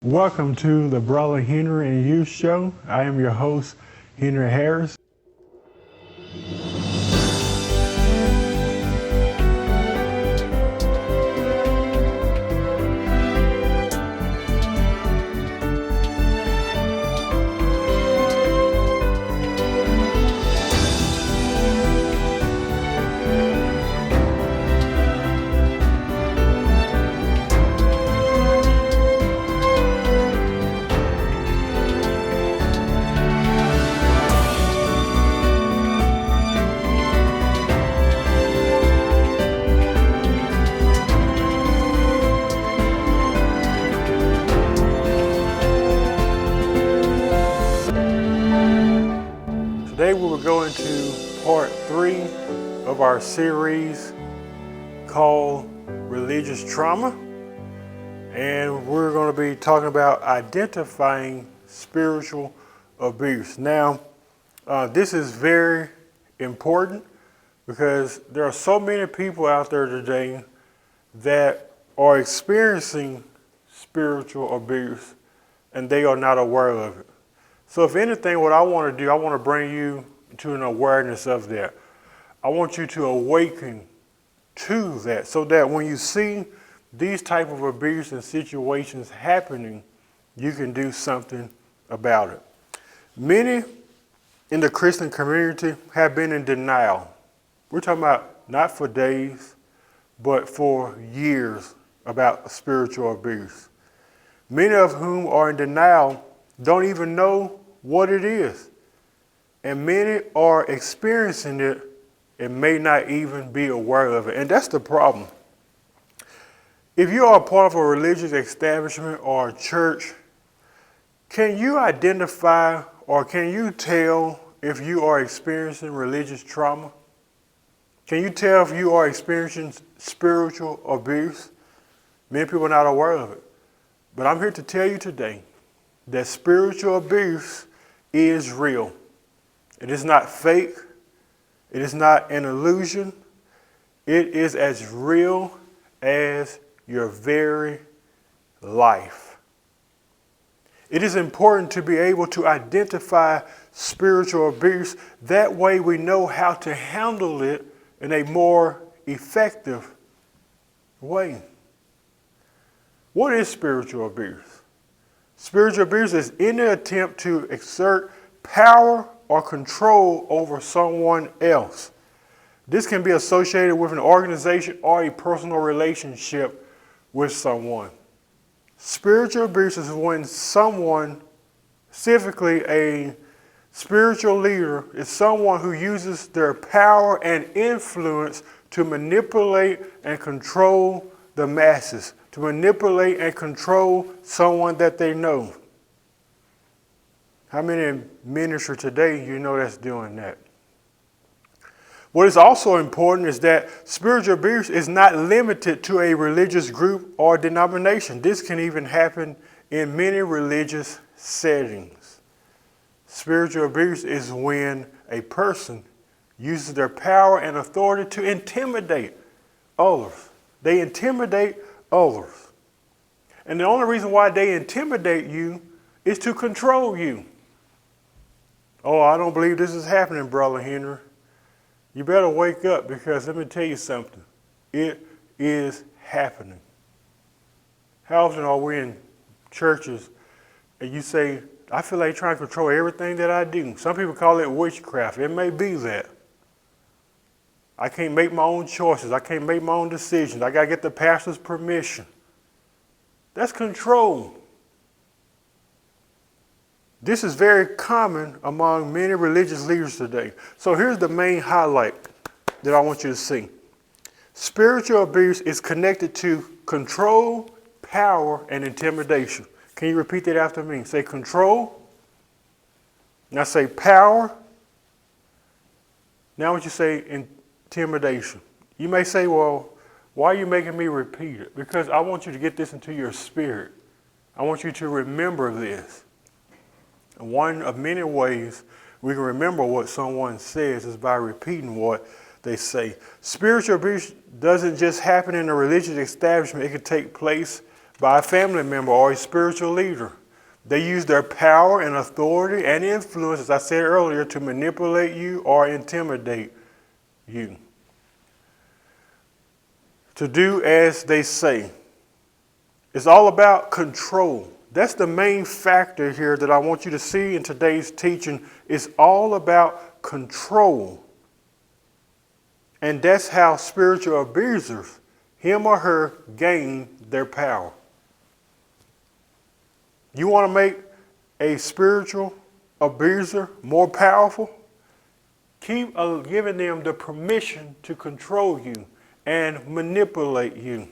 Welcome to the Brother Henry and You Show. I am your host, Henry Harris. Today we will go into part 3 of our series called Religious Trauma. And we're going to be talking about identifying spiritual abuse. Now, this is very important because there are so many people out there today that are experiencing spiritual abuse and they are not aware of it. So if anything, what I want to do, I want to bring you to an awareness of that. I want you to awaken to that so that when you see these type of abuse and situations happening, you can do something about it. Many in the Christian community have been in denial. We're talking about not for days, but for years about spiritual abuse. Many of whom are in denial don't even know what it is. And many are experiencing it and may not even be aware of it. And that's the problem. If you are a part of a religious establishment or a church, can you identify or can you tell if you are experiencing religious trauma? Can you tell if you are experiencing spiritual abuse? Many people are not aware of it. But I'm here to tell you today that spiritual abuse is real. It is not fake. It is not an illusion. It is as real as your very life. It is important to be able to identify spiritual abuse. That way we know how to handle it in a more effective way. What is spiritual abuse? Spiritual abuse is any attempt to exert power or control over someone else. This can be associated with an organization or a personal relationship with someone. Spiritual abuse is when someone, specifically a spiritual leader, is someone who uses their power and influence to manipulate and control the masses, to manipulate and control someone that they know. How many in ministry today you know that's doing that? What is also important is that spiritual abuse is not limited to a religious group or denomination. This can even happen in many religious settings. Spiritual abuse is when a person uses their power and authority to intimidate others. They intimidate others. And the only reason why they intimidate you is to control you. Oh, I don't believe this is happening, Brother Henry. You better wake up because let me tell you something. It is happening. How often are we in churches and you say, I feel like trying to control everything that I do. Some people call it witchcraft. It may be that. I can't make my own choices. I can't make my own decisions. I got to get the pastor's permission. That's control. This is very common among many religious leaders today. So here's the main highlight that I want you to see. Spiritual abuse is connected to control, power, and intimidation. Can you repeat that after me? Say control. Now say power. Now what you say intimidation. You may say, well, why are you making me repeat it? Because I want you to get this into your spirit. I want you to remember this. And one of many ways we can remember what someone says is by repeating what they say. Spiritual abuse doesn't just happen in a religious establishment. It can take place by a family member or a spiritual leader. They use their power and authority and influence, as I said earlier, to manipulate you or intimidate you. To do as they say. It's all about control. That's the main factor here that I want you to see in today's teaching. It's all about control. And that's how spiritual abusers, him or her, gain their power. You want to make a spiritual abuser more powerful? Keep giving them the permission to control you and manipulate you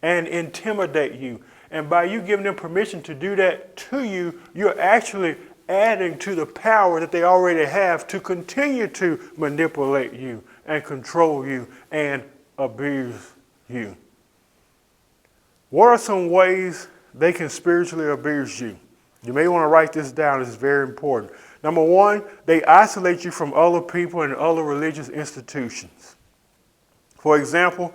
and intimidate you. And by you giving them permission to do that to you, you're actually adding to the power that they already have to continue to manipulate you and control you and abuse you. What are some ways they can spiritually abuse you? You may want to write this down. It's very important. Number one, they isolate you from other people and other religious institutions. For example,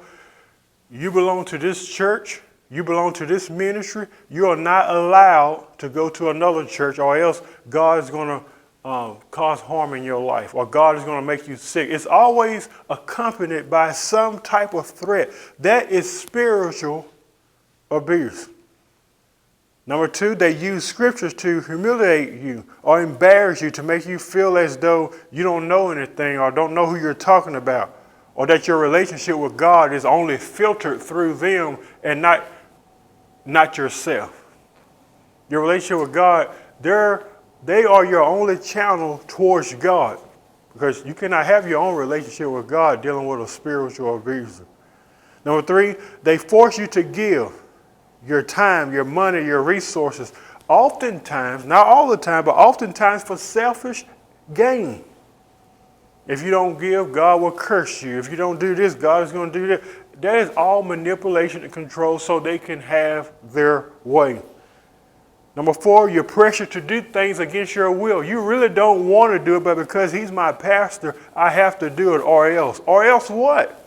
you belong to this church, you belong to this ministry, you are not allowed to go to another church, or else God is going to cause harm in your life, or God is going to make you sick. It's always accompanied by some type of threat. That is spiritual abuse. Number two, they use scriptures to humiliate you or embarrass you, to make you feel as though you don't know anything or don't know who you're talking about, or that your relationship with God is only filtered through them and not yourself. Your relationship with God, they are your only channel towards God, because you cannot have your own relationship with God dealing with a spiritual abuser. Number three, they force you to give your time, your money, your resources, oftentimes, not all the time, but oftentimes for selfish gain. If you don't give, God will curse you. If you don't do this, God is going to do that. That is all manipulation and control so they can have their way. Number four, you're pressured to do things against your will. You really don't want to do it, but because he's my pastor, I have to do it, or else. Or else what?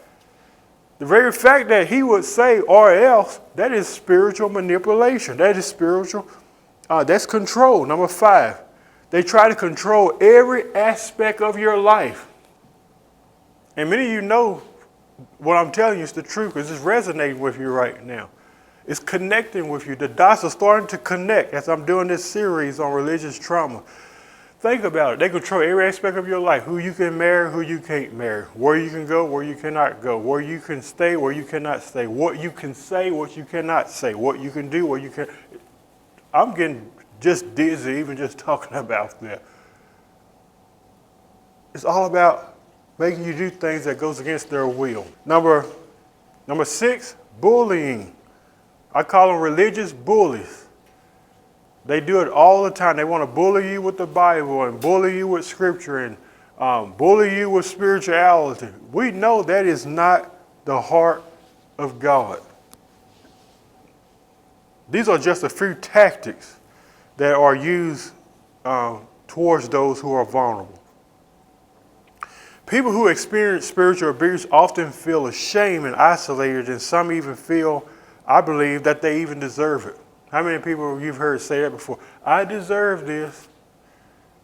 The very fact that he would say, or else, that is spiritual manipulation. That is spiritual, that's control. Number five, they try to control every aspect of your life. And many of you know what I'm telling you is the truth, because it's resonating with you right now. It's connecting with you. The dots are starting to connect as I'm doing this series on religious trauma. Think about it. They control every aspect of your life. Who you can marry, who you can't marry. Where you can go, where you cannot go. Where you can stay, where you cannot stay. What you can say, what you cannot say. What you can do, what you can. I'm getting just dizzy even just talking about that. It's all about making you do things that goes against their will. Number six, bullying. I call them religious bullies. They do it all the time. They want to bully you with the Bible and bully you with scripture and bully you with spirituality. We know that is not the heart of God. These are just a few tactics that are used towards those who are vulnerable. People who experience spiritual abuse often feel ashamed and isolated, and some even feel, I believe, that they even deserve it. How many people you've heard say that before? I deserve this.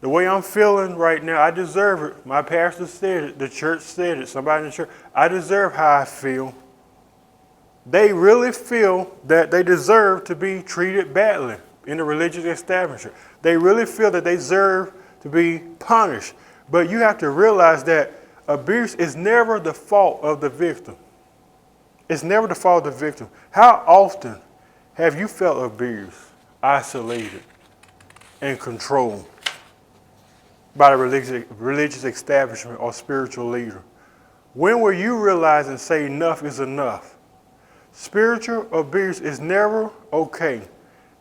The way I'm feeling right now, I deserve it. My pastor said it. The church said it. Somebody in the church. I deserve how I feel. They really feel that they deserve to be treated badly in the religious establishment. They really feel that they deserve to be punished. But you have to realize that abuse is never the fault of the victim. It's never the fault of the victim. How often have you felt abused, isolated, and controlled by the religious establishment or spiritual leader? When will you realize and say enough is enough? Spiritual abuse is never okay.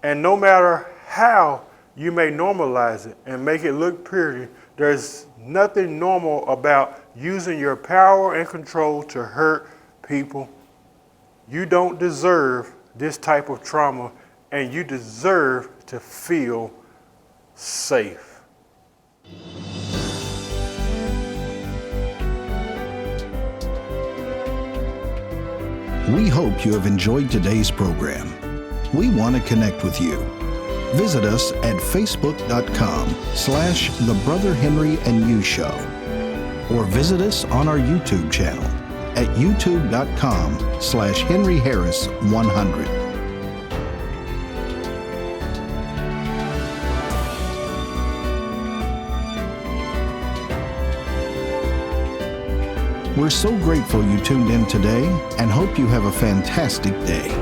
And no matter how you may normalize it and make it look pretty, there's nothing normal about using your power and control to hurt people. You don't deserve this type of trauma, and you deserve to feel safe. We hope you have enjoyed today's program. We want to connect with you. Visit us at facebook.com/The Brother Henry and You Show, or visit us on our YouTube channel at youtube.com/Henry Harris 100. We're so grateful you tuned in today and hope you have a fantastic day.